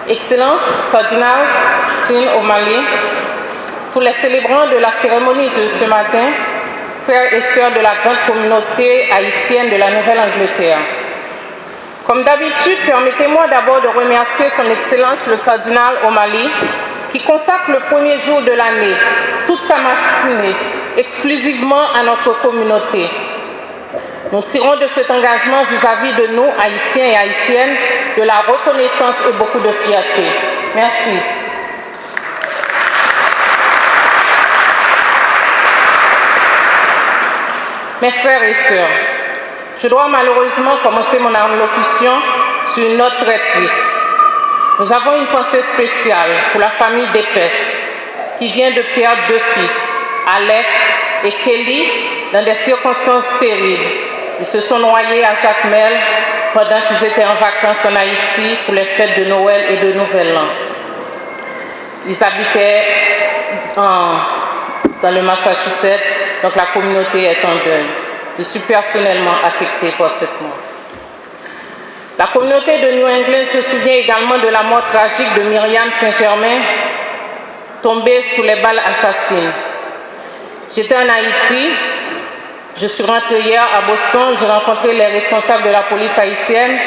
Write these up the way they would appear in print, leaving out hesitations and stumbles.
Excellence, Cardinal Stine O'Malley, pour les célébrants de la cérémonie de ce matin, frères et sœurs de la grande communauté haïtienne de la Nouvelle-Angleterre. Comme d'habitude, permettez-moi d'abord de remercier son Excellence le Cardinal O'Malley, qui consacre le premier jour de l'année, toute sa matinée, exclusivement à notre communauté. Nous tirons de cet engagement vis-à-vis de nous, Haïtiens et Haïtiennes, de la reconnaissance et beaucoup de fierté. Merci. Mes frères et sœurs, je dois malheureusement commencer mon allocution sur une note très triste. Nous avons une pensée spéciale pour la famille Despestre, qui vient de perdre 2 fils, Alec et Kelly, dans des circonstances terribles. Ils se sont noyés à Jacmel pendant qu'ils étaient en vacances en Haïti pour les fêtes de Noël et de Nouvel An. Ils habitaient dans le Massachusetts, donc la communauté est en deuil. Je suis personnellement affectée par cette mort. La communauté de New England se souvient également de la mort tragique de Myriam Saint-Germain, tombée sous les balles assassines. J'étais en Haïti, je suis rentrée hier à Boston, j'ai rencontré les responsables de la police haïtienne.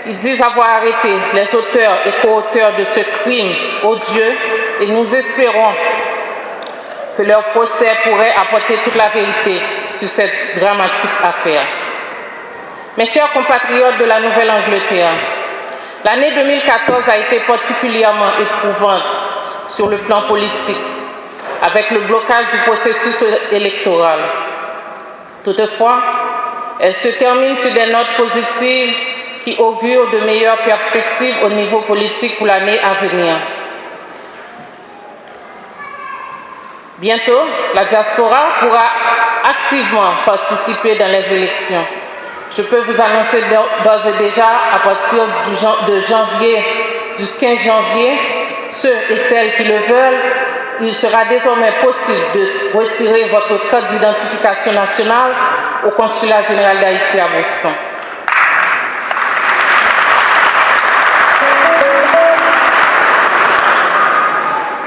Ils disent avoir arrêté les auteurs et co-auteurs de ce crime odieux et nous espérons que leur procès pourrait apporter toute la vérité sur cette dramatique affaire. Mes chers compatriotes de la Nouvelle-Angleterre, l'année 2014 a été particulièrement éprouvante sur le plan politique, avec le blocage du processus électoral. Toutefois, elle se termine sur des notes positives qui augurent de meilleures perspectives au niveau politique pour l'année à venir. Bientôt, la diaspora pourra activement participer dans les élections. Je peux vous annoncer d'ores et déjà, à partir du 15 janvier, ceux et celles qui le veulent, il sera désormais possible de retirer votre code d'identification nationale au Consulat général d'Haïti à Boston.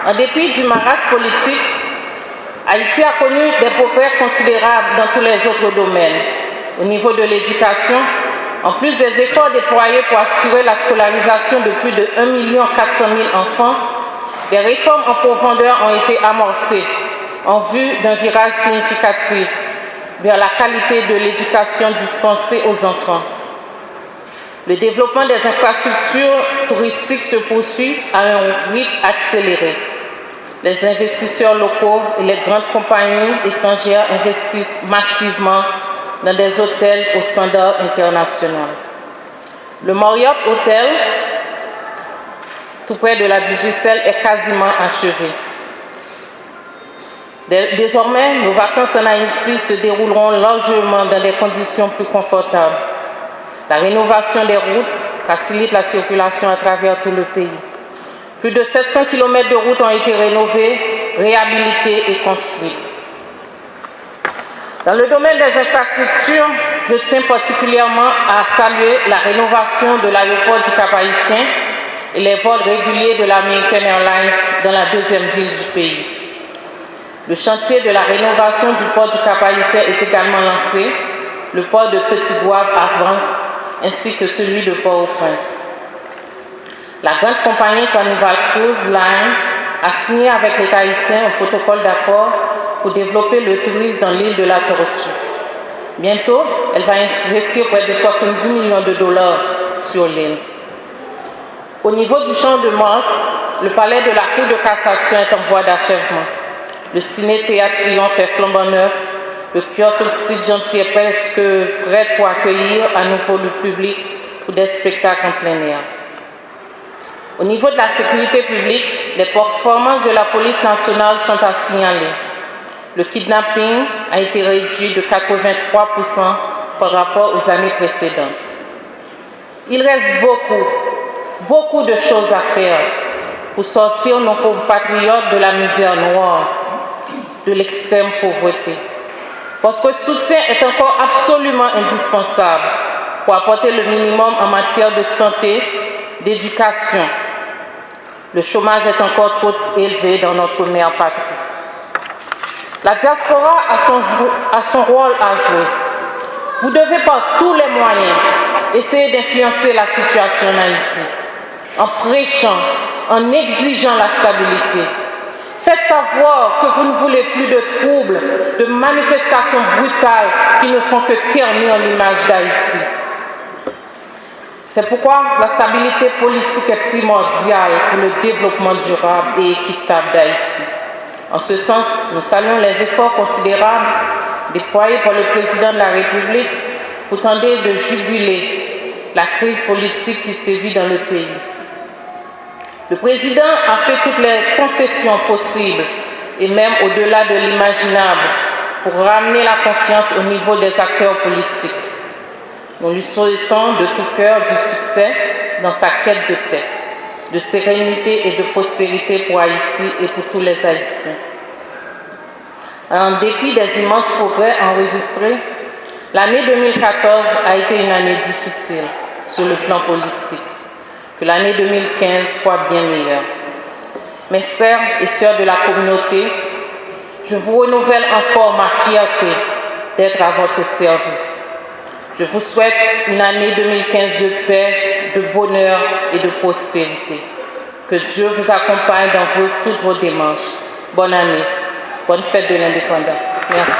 En dépit du marasme politique, Haïti a connu des progrès considérables dans tous les autres domaines. Au niveau de l'éducation, en plus des efforts déployés pour assurer la scolarisation de plus de 1 400 000 enfants, des réformes en profondeur ont été amorcées en vue d'un virage significatif vers la qualité de l'éducation dispensée aux enfants. Le développement des infrastructures touristiques se poursuit à un rythme accéléré. Les investisseurs locaux et les grandes compagnies étrangères investissent massivement dans des hôtels aux standards internationaux. Le Marriott Hotel, tout près de la Digicel, est quasiment achevé. Désormais, nos vacances en Haïti se dérouleront largement dans des conditions plus confortables. La rénovation des routes facilite la circulation à travers tout le pays. Plus de 700 km de routes ont été rénovées, réhabilitées et construites. Dans le domaine des infrastructures, je tiens particulièrement à saluer la rénovation de l'aéroport du Cap-Haïtien et les vols réguliers de l'American Airlines dans la deuxième ville du pays. Le chantier de la rénovation du port du Cap-Haïtien est également lancé. Le port de Petit-Goâve avance, ainsi que celui de Port-au-Prince. La grande compagnie Carnival Cruise Line a signé avec l'État haïtien un protocole d'accord pour développer le tourisme dans l'île de la Tortue. Bientôt, elle va investir près de 70 millions de dollars sur l'île. Au niveau du Champ de Mars, le palais de la Cour de cassation est en voie d'achèvement. Le ciné-théâtre Triomphe est flambant neuf. Le kiosque du site Gentil est presque prêt pour accueillir à nouveau le public pour des spectacles en plein air. Au niveau de la sécurité publique, les performances de la police nationale sont à signaler. Le kidnapping a été réduit de 83% par rapport aux années précédentes. Il reste beaucoup de choses à faire pour sortir nos compatriotes de la misère noire, de l'extrême pauvreté. Votre soutien est encore absolument indispensable pour apporter le minimum en matière de santé, d'éducation, Le chômage est encore trop élevé dans notre mère patrie. La diaspora a son rôle à jouer. Vous devez par tous les moyens essayer d'influencer la situation en Haïti, en prêchant, en exigeant la stabilité. Faites savoir que vous ne voulez plus de troubles, de manifestations brutales qui ne font que ternir l'image d'Haïti. C'est pourquoi la stabilité politique est primordiale pour le développement durable et équitable d'Haïti. En ce sens, nous saluons les efforts considérables déployés par le président de la République pour tenter de juguler la crise politique qui sévit dans le pays. Le président a fait toutes les concessions possibles et même au-delà de l'imaginable pour ramener la confiance au niveau des acteurs politiques. Nous lui souhaitons de tout cœur du succès dans sa quête de paix, de sérénité et de prospérité pour Haïti et pour tous les Haïtiens. En dépit des immenses progrès enregistrés, l'année 2014 a été une année difficile sur le plan politique. Que l'année 2015 soit bien meilleure. Mes frères et sœurs de la communauté, je vous renouvelle encore ma fierté d'être à votre service. Je vous souhaite une année 2015 de paix, de bonheur et de prospérité. Que Dieu vous accompagne dans toutes vos démarches. Bonne année, bonne fête de l'indépendance. Merci.